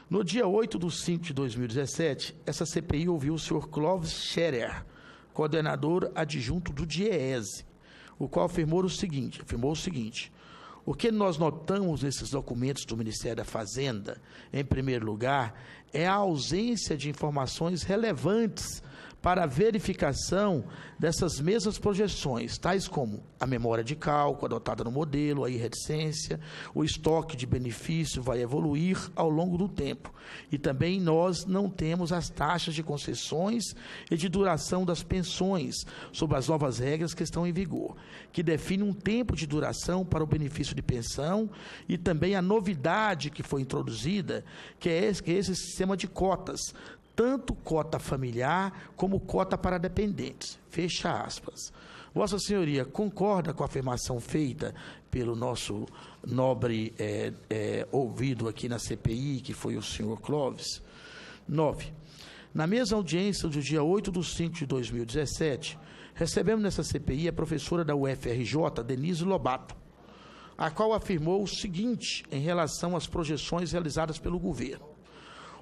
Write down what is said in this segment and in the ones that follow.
No dia 8/5/2017, essa CPI ouviu o senhor Clóvis Scherer, coordenador adjunto do DIEESE, o qual afirmou o seguinte: o que nós notamos nesses documentos do Ministério da Fazenda, em primeiro lugar, é a ausência de informações relevantes para a verificação dessas mesmas projeções, tais como a memória de cálculo adotada no modelo, a irreticência, o estoque de benefício vai evoluir ao longo do tempo. E também nós não temos as taxas de concessões e de duração das pensões, sob as novas regras que estão em vigor, que definem um tempo de duração para o benefício de pensão e também a novidade que foi introduzida, que é esse sistema de cotas, tanto cota familiar como cota para dependentes. Fecha aspas. Vossa Senhoria concorda com a afirmação feita pelo nosso nobre ouvido aqui na CPI, que foi o senhor Clóvis? 9. Na mesma audiência do dia 8/5/2017, recebemos nessa CPI a professora da UFRJ, Denise Lobato, a qual afirmou o seguinte em relação às projeções realizadas pelo governo.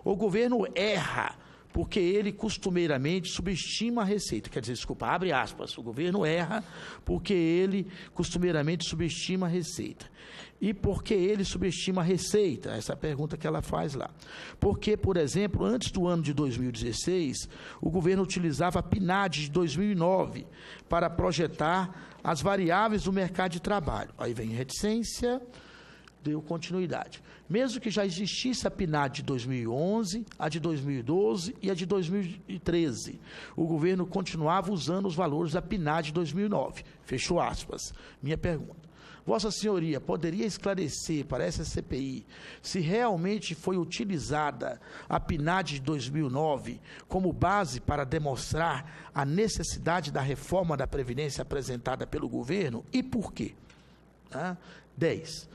O governo erra porque ele costumeiramente subestima a receita. Quer dizer, desculpa, abre aspas, o governo erra porque ele costumeiramente subestima a receita. E por que ele subestima a receita? Essa é a pergunta que ela faz lá. Porque, por exemplo, antes do ano de 2016, o governo utilizava a PNAD de 2009 para projetar as variáveis do mercado de trabalho. Aí vem reticência, deu continuidade. Mesmo que já existisse a PNAD de 2011, a de 2012 e a de 2013, o governo continuava usando os valores da PNAD de 2009. Fechou aspas. Minha pergunta: Vossa Senhoria poderia esclarecer para essa CPI se realmente foi utilizada a PNAD de 2009 como base para demonstrar a necessidade da reforma da Previdência apresentada pelo governo e por quê? 10.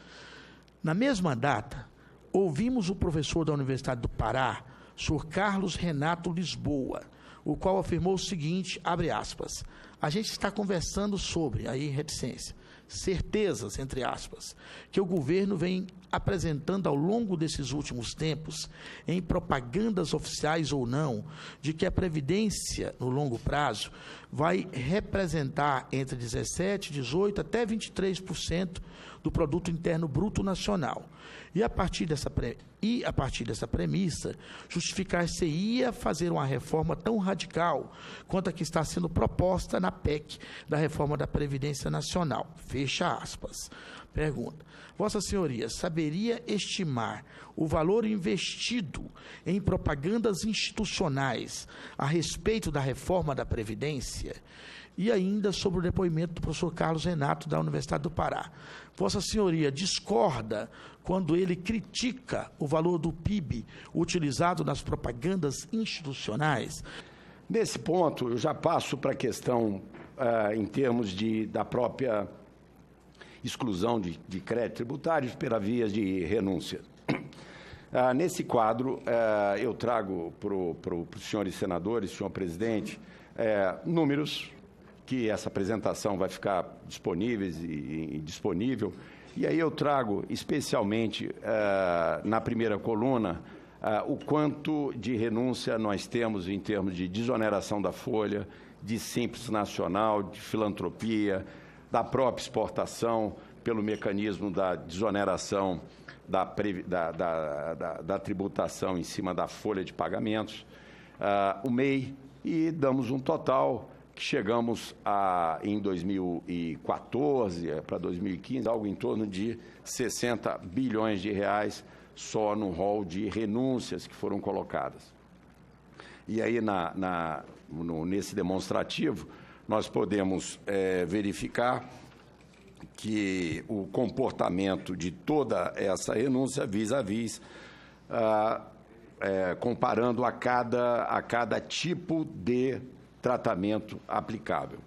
Na mesma data, ouvimos o professor da Universidade do Pará, Sr. Carlos Renato Lisboa, o qual afirmou o seguinte, abre aspas, a gente está conversando sobre, aí reticência, certezas, entre aspas, que o governo vem apresentando ao longo desses últimos tempos, em propagandas oficiais ou não, de que a Previdência, no longo prazo, vai representar entre 17%, 18% até 23% do Produto Interno Bruto Nacional. E a partir dessa premissa, justificar-se-ia fazer uma reforma tão radical quanto a que está sendo proposta na PEC da reforma da Previdência Nacional. Fecha aspas. Pergunta: Vossa Senhoria saberia estimar o valor investido em propagandas institucionais a respeito da reforma da Previdência? E ainda sobre o depoimento do professor Carlos Renato, da Universidade do Pará. Vossa Senhoria discorda quando ele critica o valor do PIB utilizado nas propagandas institucionais? Nesse ponto, eu já passo para a questão, em termos da própria exclusão de crédito tributário pela via de renúncia. Nesse quadro, eu trago para os senhores senadores, senhor presidente, números que essa apresentação vai ficar disponível. E aí eu trago, especialmente, na primeira coluna, o quanto de renúncia nós temos em termos de desoneração da folha, de Simples Nacional, de filantropia, da própria exportação, pelo mecanismo da desoneração da tributação em cima da folha de pagamentos, o MEI, e damos um total que chegamos em 2014 para 2015, algo em torno de 60 bilhões de reais só no rol de renúncias que foram colocadas. E aí, nesse demonstrativo, nós podemos verificar que o comportamento de toda essa renúncia vis-à-vis, comparando a cada tipo de tratamento aplicável.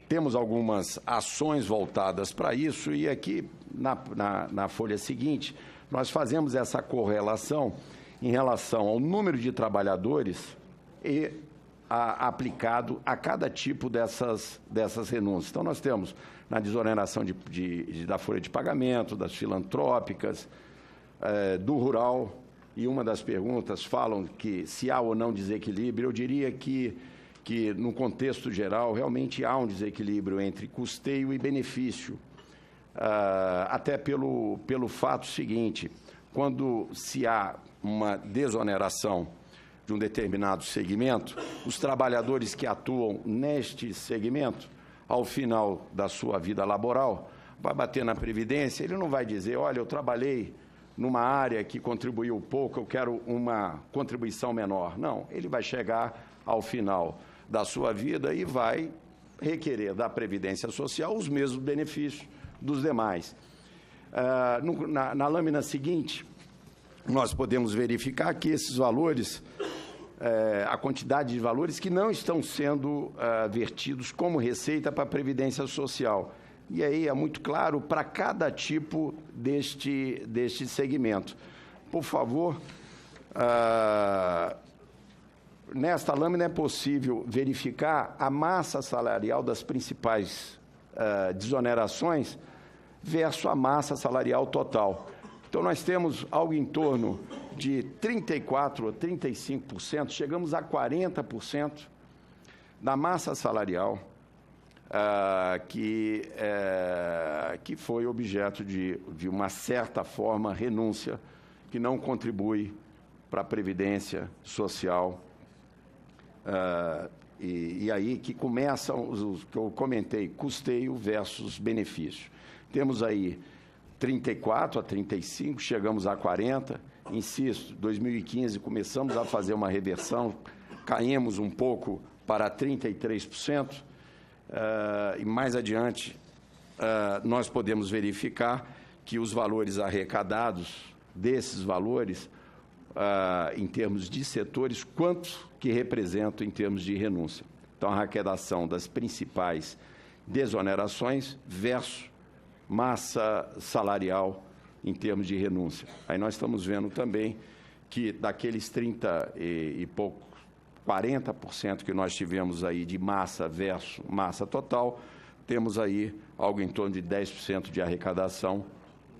Temos algumas ações voltadas para isso e aqui, na folha seguinte, nós fazemos essa correlação em relação ao número de trabalhadores e aplicado a cada tipo dessas renúncias. Então, nós temos na desoneração da folha de pagamento, das filantrópicas, do rural, e uma das perguntas falam que se há ou não desequilíbrio, eu diria que no contexto geral, realmente há um desequilíbrio entre custeio e benefício, até pelo fato seguinte: quando se há uma desoneração de um determinado segmento, os trabalhadores que atuam neste segmento, ao final da sua vida laboral, vai bater na Previdência, ele não vai dizer: olha, eu trabalhei numa área que contribuiu pouco, eu quero uma contribuição menor. Não, ele vai chegar ao final da sua vida e vai requerer da Previdência Social os mesmos benefícios dos demais. Na lâmina seguinte, nós podemos verificar que esses valores, a quantidade de valores que não estão sendo vertidos como receita para a Previdência Social. E aí é muito claro para cada tipo deste segmento. Por favor, nesta lâmina é possível verificar a massa salarial das principais desonerações versus a massa salarial total. Então, nós temos algo em torno de 34% a 35%, chegamos a 40% da massa salarial que foi objeto de uma certa forma renúncia, que não contribui para a Previdência Social. E aí que começam os que eu comentei, custeio versus benefício. Temos aí 34% a 35%, chegamos a 40%. Insisto, 2015 começamos a fazer uma reversão, caímos um pouco para 33%, e mais adiante nós podemos verificar que os valores arrecadados desses valores, em termos de setores, quanto que representam em termos de renúncia. Então, a arrecadação das principais desonerações versus massa salarial em termos de renúncia. Aí nós estamos vendo também que daqueles 30 e pouco, 40% que nós tivemos aí de massa versus massa total, temos aí algo em torno de 10% de arrecadação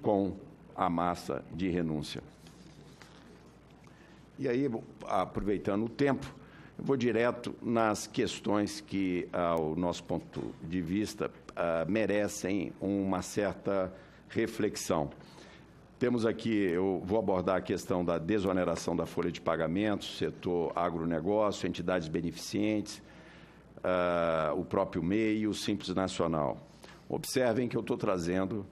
com a massa de renúncia. E aí, aproveitando o tempo, eu vou direto nas questões que, ao nosso ponto de vista, merecem uma certa reflexão. Temos aqui, eu vou abordar a questão da desoneração da folha de pagamentos, setor agronegócio, entidades beneficentes, o próprio MEI e o Simples Nacional. Observem que eu estou trazendo,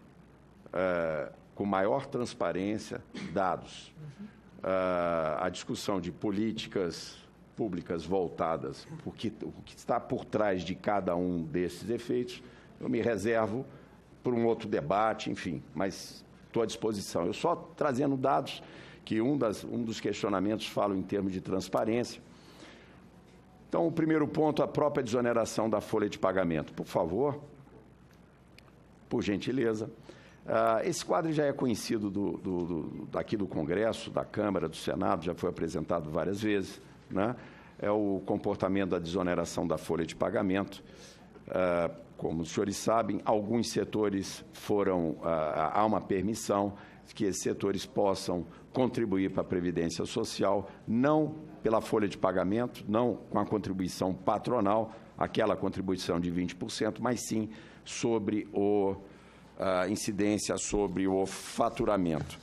com maior transparência, dados. A discussão de políticas públicas voltadas, o que está por trás de cada um desses efeitos, eu me reservo para um outro debate, enfim, mas estou à disposição. Eu só trazendo dados que um dos questionamentos fala em termos de transparência. Então, o primeiro ponto, a própria desoneração da folha de pagamento. Por favor, por gentileza. Esse quadro já é conhecido daqui do Congresso, da Câmara, do Senado, já foi apresentado várias vezes, né? É o comportamento da desoneração da folha de pagamento. Como os senhores sabem, alguns setores há uma permissão que esses setores possam contribuir para a Previdência Social, não pela folha de pagamento, não com a contribuição patronal, aquela contribuição de 20%, mas sim sobre a incidência sobre o faturamento.